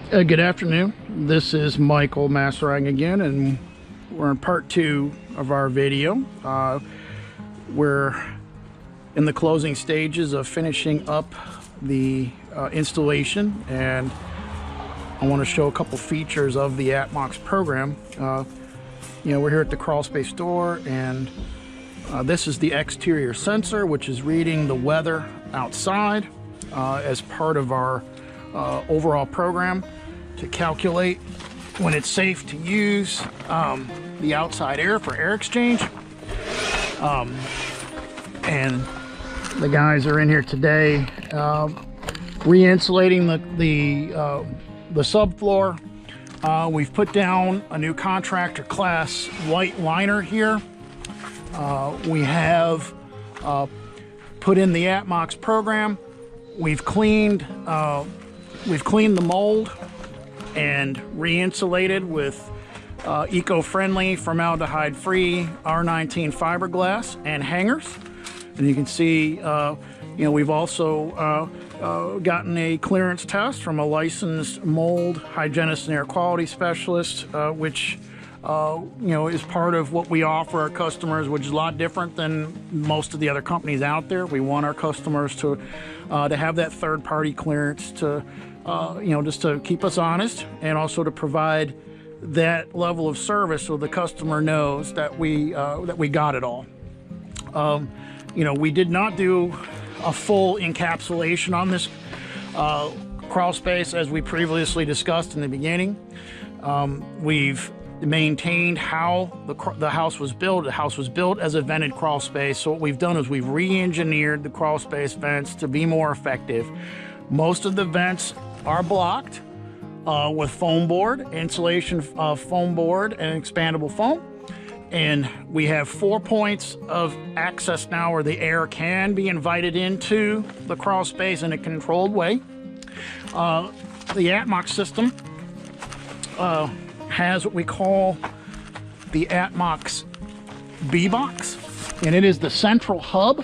Good afternoon. This is Michael Masserang again, and we're in part 2 of our video. We're in the closing stages of finishing up the installation, and I want to show a couple features of the Atmox program. We're here at the Crawlspace store, and this is the exterior sensor, which is reading the weather outside as part of our overall program to calculate when it's safe to use the outside air for air exchange. And the guys are in here today re-insulating the subfloor. We've put down a new contractor class white liner here. We have put in the Atmox program. We've cleaned the mold and re-insulated with eco-friendly, formaldehyde-free R19 fiberglass and hangers. And you can see, we've also gotten a clearance test from a licensed mold hygienist and air quality specialist, which is part of what we offer our customers, which is a lot different than most of the other companies out there. We want our customers to have that third-party clearance to, just to keep us honest, and also to provide that level of service so the customer knows that we got it all. We did not do a full encapsulation on this crawl space, as we previously discussed in the beginning. We've maintained how the house was built. The house was built as a vented crawl space. So what we've done is we've re-engineered the crawl space vents to be more effective. Most of the vents are blocked with foam board, insulation foam board, and expandable foam. And we have 4 points of access now where the air can be invited into the crawl space in a controlled way. The Atmox system has what we call the Atmox B-Box, and it is the central hub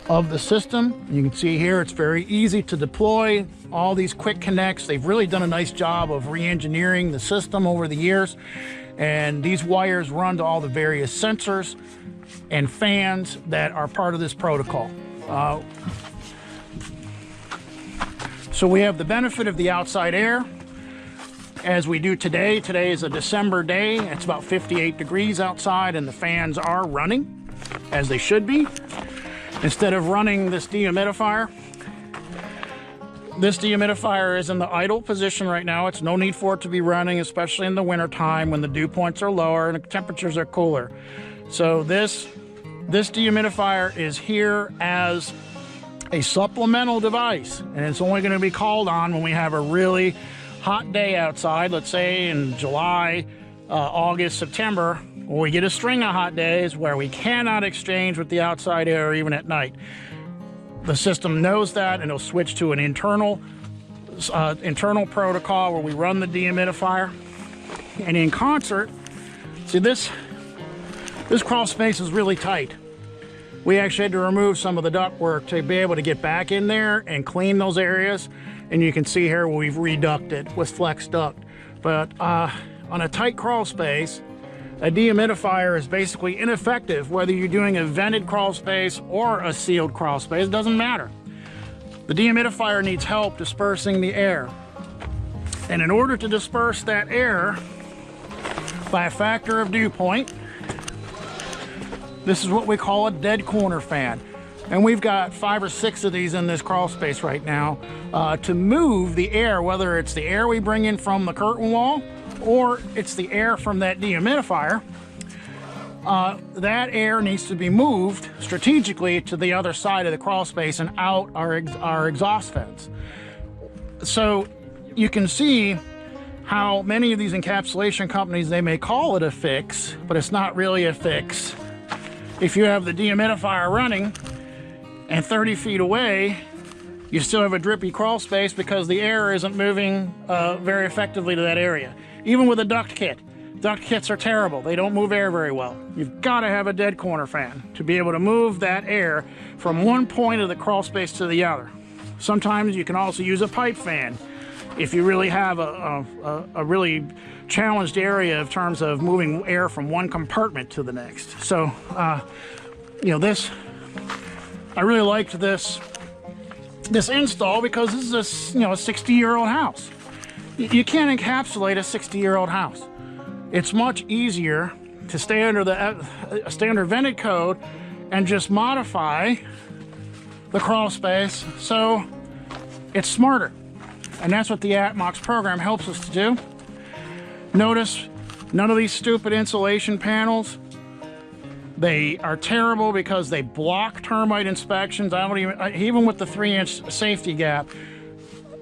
of the system. You can see here it's very easy to deploy all these quick connects. They've really done a nice job of re-engineering the system over the years, and these wires run to all the various sensors and fans that are part of this protocol. So we have the benefit of the outside air as we do today. Today is a December day. It's about 58 degrees outside, and the fans are running as they should be. Instead of running this dehumidifier is in the idle position right now. It's no need for it to be running, especially in the winter time when the dew points are lower and the temperatures are cooler. So this dehumidifier is here as a supplemental device, and it's only going to be called on when we have a really hot day outside, let's say in July, August, September, or we get a string of hot days where we cannot exchange with the outside air even at night. The system knows that, and it'll switch to an internal protocol where we run the dehumidifier. And in concert, see, this crawl space is really tight. We actually had to remove some of the ductwork to be able to get back in there and clean those areas. And you can see here we've reducted with flex duct. But on a tight crawl space, a dehumidifier is basically ineffective whether you're doing a vented crawl space or a sealed crawl space. It doesn't matter. The dehumidifier needs help dispersing the air. And in order to disperse that air by a factor of dew point, this is what we call a dead corner fan. And we've got 5 or 6 of these in this crawl space right now to move the air, whether it's the air we bring in from the curtain wall or it's the air from that dehumidifier. That air needs to be moved strategically to the other side of the crawl space and out our exhaust vents. So you can see how many of these encapsulation companies, they may call it a fix, but it's not really a fix. If you have the dehumidifier running and 30 feet away, you still have a drippy crawl space because the air isn't moving very effectively to that area. Even with a duct kit. Duct kits are terrible. They don't move air very well. You've got to have a dead corner fan to be able to move that air from one point of the crawl space to the other. Sometimes you can also use a pipe fan if you really have a really challenged area in terms of moving air from one compartment to the next. So, you know, I really liked this install because this is a 60-year-old house. You can't encapsulate a 60-year-old house. It's much easier to stay under the standard vented code and just modify the crawl space so it's smarter. And that's what the Atmox program helps us to do. Notice none of these stupid insulation panels. They are terrible because they block termite inspections. Even with the 3-inch safety gap,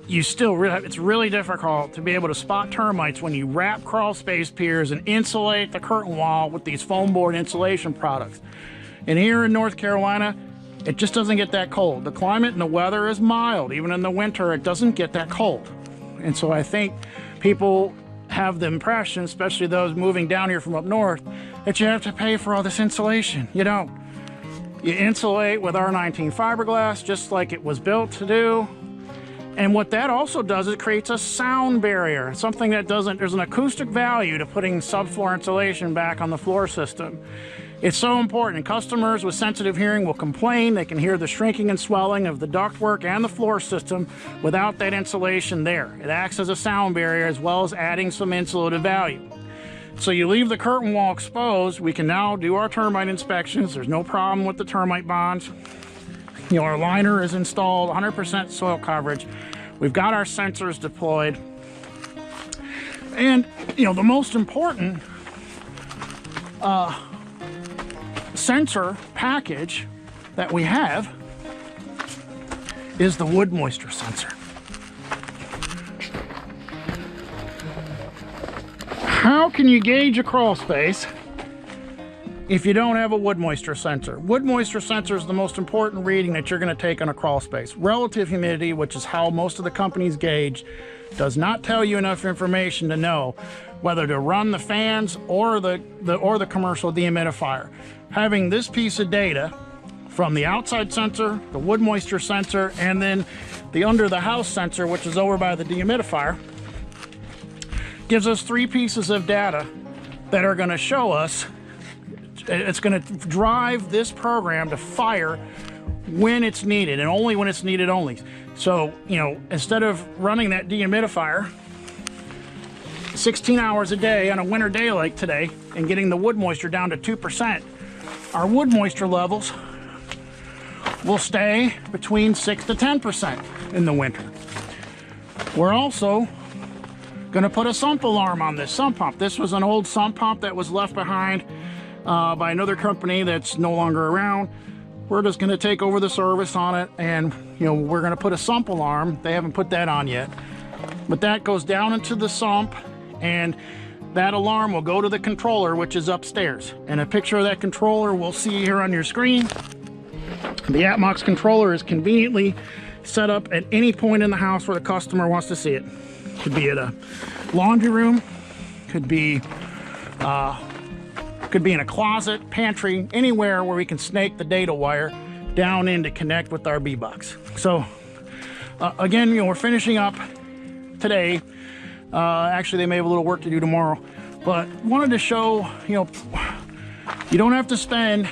it's really difficult to be able to spot termites when you wrap crawl space piers and insulate the curtain wall with these foam board insulation products. And here in North Carolina, it just doesn't get that cold. The climate and the weather is mild. Even in the winter, it doesn't get that cold. And so I think people have the impression, especially those moving down here from up north, that you have to pay for all this insulation. You don't. You insulate with R19 fiberglass just like it was built to do. And what that also does is it creates a sound barrier, something that there's an acoustic value to putting subfloor insulation back on the floor system. It's so important. Customers with sensitive hearing will complain. They can hear the shrinking and swelling of the ductwork and the floor system without that insulation there. It acts as a sound barrier as well as adding some insulative value. So you leave the curtain wall exposed. We can now do our termite inspections. There's no problem with the termite bonds. You know, our liner is installed, 100% soil coverage. We've got our sensors deployed. And, you know, the most important sensor package that we have is the wood moisture sensor. How can you gauge a crawl space if you don't have a wood moisture sensor? Wood moisture sensor is the most important reading that you're going to take on a crawl space. Relative humidity, which is how most of the companies gauge, does not tell you enough information to know whether to run the fans or the commercial dehumidifier. Having this piece of data from the outside sensor, the wood moisture sensor, and then the under the house sensor, which is over by the dehumidifier, gives us 3 pieces of data that are going to show us. It's going to drive this program to fire when it's needed, and only when it's needed only. So, you know, instead of running that dehumidifier 16 hours a day on a winter day like today and getting the wood moisture down to 2%, our wood moisture levels will stay between 6 to 10% in the winter. We're also going to put a sump alarm on this sump pump. This was an old sump pump that was left behind by another company that's no longer around. We're just going to take over the service on it, and you know, we're going to put a sump alarm. They haven't put that on yet, but that goes down into the sump, and that alarm will go to the controller, which is upstairs. And a picture of that controller we'll see here on your screen. The Atmox controller is conveniently set up at any point in the house where the customer wants to see it. Could be at a laundry room, could be in a closet, pantry, anywhere where we can snake the data wire down in to connect with our B-Box. So again, you know, we're finishing up today. Actually, they may have a little work to do tomorrow, but wanted to show, you know, you don't have to spend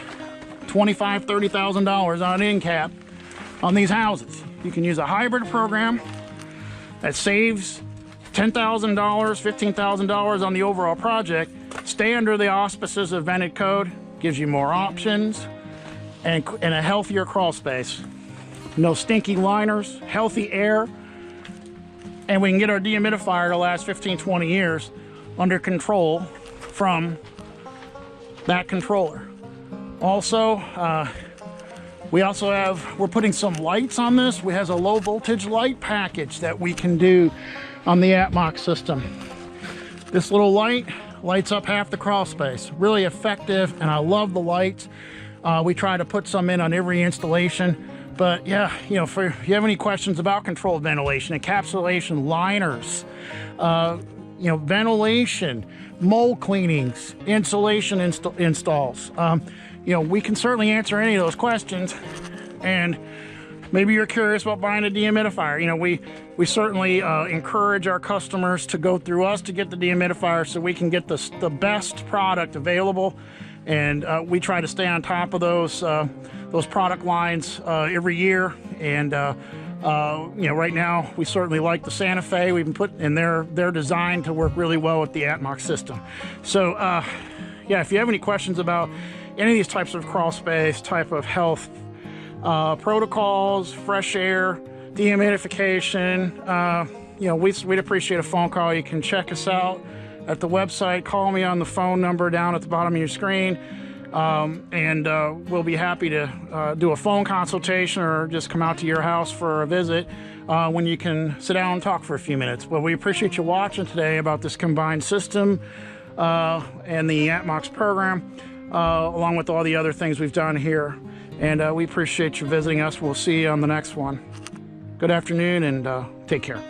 $25,000, $30,000 on an end cap on these houses. You can use a hybrid program that saves $10,000, $15,000 on the overall project. Stay under the auspices of vented code, gives you more options and a healthier crawl space. No stinky liners, healthy air, and we can get our dehumidifier to last 15, 20 years under control from that controller. Also, we're putting some lights on this. We has a low voltage light package that we can do on the Atmox system. This little light lights up half the crawl space. Really effective, and I love the lights. We try to put some in on every installation. But yeah, you know, if you have any questions about controlled ventilation, encapsulation, liners, you know, ventilation, mold cleanings, insulation installs, you know, we can certainly answer any of those questions. And maybe you're curious about buying a dehumidifier. You know, we certainly encourage our customers to go through us to get the dehumidifier so we can get the best product available. And we try to stay on top of those product lines every year. And you know, right now we certainly like the Santa Fe. We've been put in they're designed to work really well with the Atmox system. So yeah, if you have any questions about any of these types of crawl space, type of health protocols, fresh air, dehumidification, you know, we'd appreciate a phone call. You can check us out at the website. Call me on the phone number down at the bottom of your screen, and we'll be happy to do a phone consultation or just come out to your house for a visit when you can sit down and talk for a few minutes. Well, we appreciate you watching today about this combined system and the Atmox program, along with all the other things we've done here. And we appreciate you visiting us. We'll see you on the next one. Good afternoon, and take care.